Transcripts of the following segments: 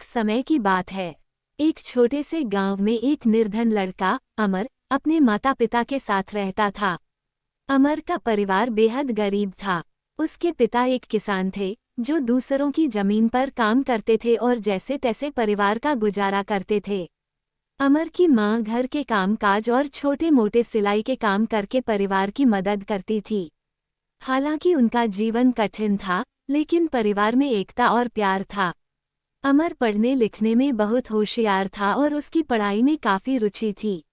एक समय की बात है। एक छोटे से गांव में एक निर्धन लड़का अमर अपने माता पिता के साथ रहता था। अमर का परिवार बेहद गरीब था। उसके पिता एक किसान थे जो दूसरों की जमीन पर काम करते थे और जैसे तैसे परिवार का गुजारा करते थे। अमर की मां घर के कामकाज और छोटे मोटे सिलाई के काम करके परिवार की मदद करती थी। हालांकि उनका जीवन कठिन था, लेकिन परिवार में एकता और प्यार था। अमर पढ़ने लिखने में बहुत होशियार था और उसकी पढ़ाई में काफी रुचि थी।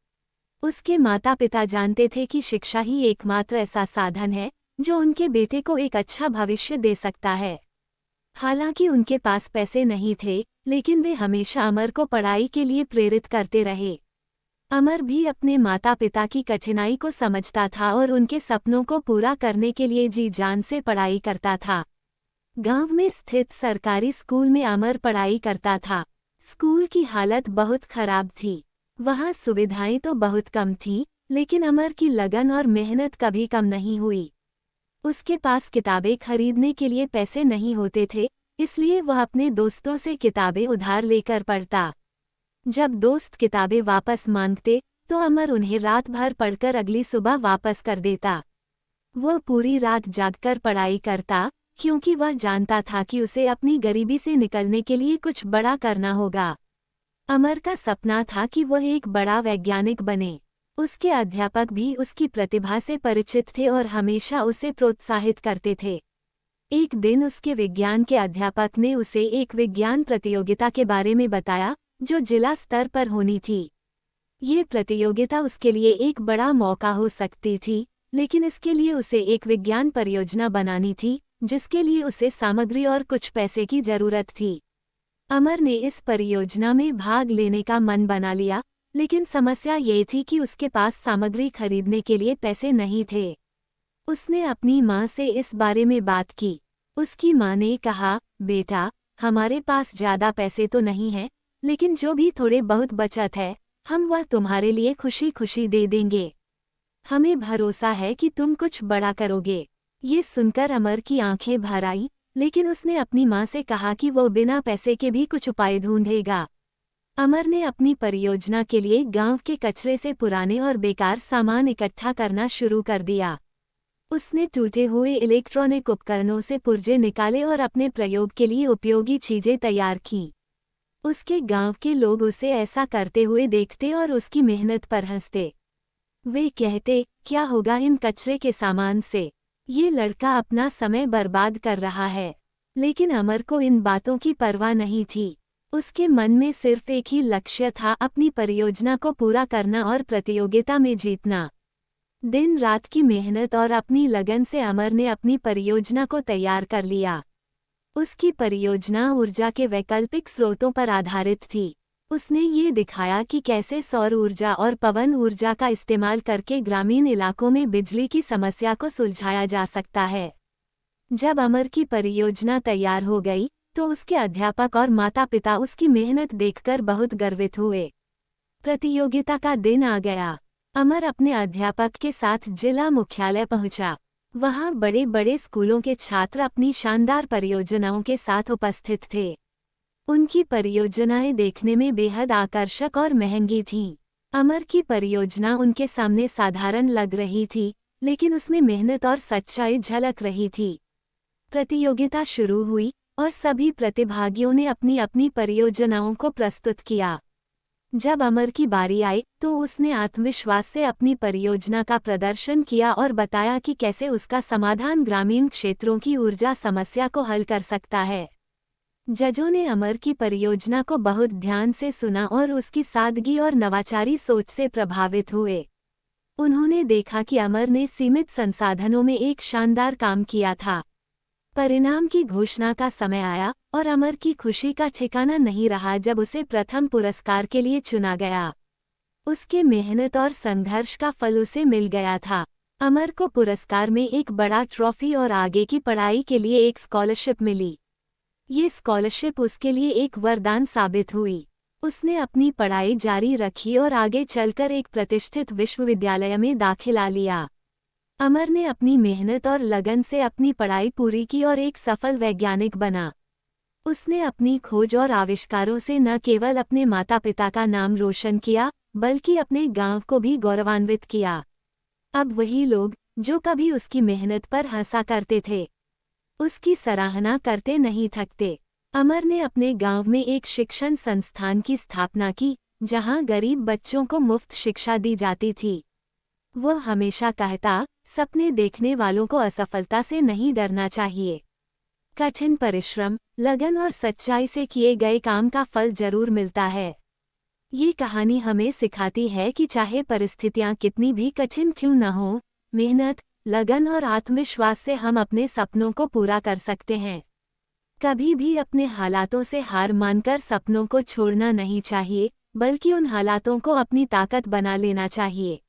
उसके माता पिता जानते थे कि शिक्षा ही एकमात्र ऐसा साधन है जो उनके बेटे को एक अच्छा भविष्य दे सकता है। हालांकि उनके पास पैसे नहीं थे, लेकिन वे हमेशा अमर को पढ़ाई के लिए प्रेरित करते रहे। अमर भी अपने माता पिता की कठिनाई को समझता था और उनके सपनों को पूरा करने के लिए जी जान से पढ़ाई करता था। गांव में स्थित सरकारी स्कूल में अमर पढ़ाई करता था। स्कूल की हालत बहुत खराब थी। वहां सुविधाएं तो बहुत कम थीं, लेकिन अमर की लगन और मेहनत कभी कम नहीं हुई। उसके पास किताबें खरीदने के लिए पैसे नहीं होते थे, इसलिए वह अपने दोस्तों से किताबें उधार लेकर पढ़ता। जब दोस्त किताबें वापस मांगते तो अमर उन्हें रात भर पढ़कर अगली सुबह वापस कर देता। वह पूरी रात जागकर पढ़ाई करता, क्योंकि वह जानता था कि उसे अपनी गरीबी से निकलने के लिए कुछ बड़ा करना होगा। अमर का सपना था कि वह एक बड़ा वैज्ञानिक बने। उसके अध्यापक भी उसकी प्रतिभा से परिचित थे और हमेशा उसे प्रोत्साहित करते थे। एक दिन उसके विज्ञान के अध्यापक ने उसे एक विज्ञान प्रतियोगिता के बारे में बताया जो जिला स्तर पर होनी थी। ये प्रतियोगिता उसके लिए एक बड़ा मौका हो सकती थी, लेकिन इसके लिए उसे एक विज्ञान परियोजना बनानी थी, जिसके लिए उसे सामग्री और कुछ पैसे की जरूरत थी। अमर ने इस परियोजना में भाग लेने का मन बना लिया, लेकिन समस्या ये थी कि उसके पास सामग्री खरीदने के लिए पैसे नहीं थे। उसने अपनी माँ से इस बारे में बात की। उसकी माँ ने कहा, बेटा, हमारे पास ज़्यादा पैसे तो नहीं है, लेकिन जो भी थोड़े बहुत बचत है, हम वह तुम्हारे लिए खुशी खुशी दे देंगे। हमें भरोसा है कि तुम कुछ बड़ा करोगे। ये सुनकर अमर की आंखें भर आईं, लेकिन उसने अपनी माँ से कहा कि वो बिना पैसे के भी कुछ उपाय ढूंढेगा। अमर ने अपनी परियोजना के लिए गांव के कचरे से पुराने और बेकार सामान इकट्ठा करना शुरू कर दिया। उसने टूटे हुए इलेक्ट्रॉनिक उपकरणों से पुर्जे निकाले और अपने प्रयोग के लिए उपयोगी चीजें तैयार कीं। उसके गांव के लोग उसे ऐसा करते हुए देखते और उसकी मेहनत पर हंसते। वे कहते, क्या होगा इन कचरे के सामान से? ये लड़का अपना समय बर्बाद कर रहा है। लेकिन अमर को इन बातों की परवाह नहीं थी। उसके मन में सिर्फ एक ही लक्ष्य था, अपनी परियोजना को पूरा करना और प्रतियोगिता में जीतना। दिन रात की मेहनत और अपनी लगन से अमर ने अपनी परियोजना को तैयार कर लिया। उसकी परियोजना ऊर्जा के वैकल्पिक स्रोतों पर आधारित थी। उसने ये दिखाया कि कैसे सौर ऊर्जा और पवन ऊर्जा का इस्तेमाल करके ग्रामीण इलाकों में बिजली की समस्या को सुलझाया जा सकता है। जब अमर की परियोजना तैयार हो गई, तो उसके अध्यापक और माता-पिता उसकी मेहनत देखकर बहुत गर्वित हुए। प्रतियोगिता का दिन आ गया। अमर अपने अध्यापक के साथ जिला मुख्यालय पहुंचा। वहां बड़े बड़े स्कूलों के छात्र अपनी शानदार परियोजनाओं के साथ उपस्थित थे। उनकी परियोजनाएं देखने में बेहद आकर्षक और महंगी थीं। अमर की परियोजना उनके सामने साधारण लग रही थी, लेकिन उसमें मेहनत और सच्चाई झलक रही थी। प्रतियोगिता शुरू हुई और सभी प्रतिभागियों ने अपनी अपनी परियोजनाओं को प्रस्तुत किया। जब अमर की बारी आई तो उसने आत्मविश्वास से अपनी परियोजना का प्रदर्शन किया और बताया कि कैसे उसका समाधान ग्रामीण क्षेत्रों की ऊर्जा समस्या को हल कर सकता है। जजों ने अमर की परियोजना को बहुत ध्यान से सुना और उसकी सादगी और नवाचारी सोच से प्रभावित हुए। उन्होंने देखा कि अमर ने सीमित संसाधनों में एक शानदार काम किया था। परिणाम की घोषणा का समय आया और अमर की खुशी का ठिकाना नहीं रहा जब उसे प्रथम पुरस्कार के लिए चुना गया। उसके मेहनत और संघर्ष का फल उसे मिल गया था। अमर को पुरस्कार में एक बड़ा ट्रॉफी और आगे की पढ़ाई के लिए एक स्कॉलरशिप मिली। ये स्कॉलरशिप उसके लिए एक वरदान साबित हुई। उसने अपनी पढ़ाई जारी रखी और आगे चलकर एक प्रतिष्ठित विश्वविद्यालय में दाखिला लिया। अमर ने अपनी मेहनत और लगन से अपनी पढ़ाई पूरी की और एक सफल वैज्ञानिक बना। उसने अपनी खोज और आविष्कारों से न केवल अपने माता पिता का नाम रोशन किया, बल्कि अपने गांव को भी गौरवान्वित किया। अब वही लोग, जो कभी उसकी मेहनत पर हंसा करते थे, उसकी सराहना करते नहीं थकते। अमर ने अपने गांव में एक शिक्षण संस्थान की स्थापना की, जहां गरीब बच्चों को मुफ्त शिक्षा दी जाती थी। वह हमेशा कहता, सपने देखने वालों को असफलता से नहीं डरना चाहिए। कठिन परिश्रम, लगन और सच्चाई से किए गए काम का फल जरूर मिलता है। ये कहानी हमें सिखाती है कि चाहे परिस्थितियां कितनी भी कठिन क्यों न हो, मेहनत, लगन और आत्मविश्वास से हम अपने सपनों को पूरा कर सकते हैं। कभी भी अपने हालातों से हार मानकर सपनों को छोड़ना नहीं चाहिए, बल्कि उन हालातों को अपनी ताकत बना लेना चाहिए।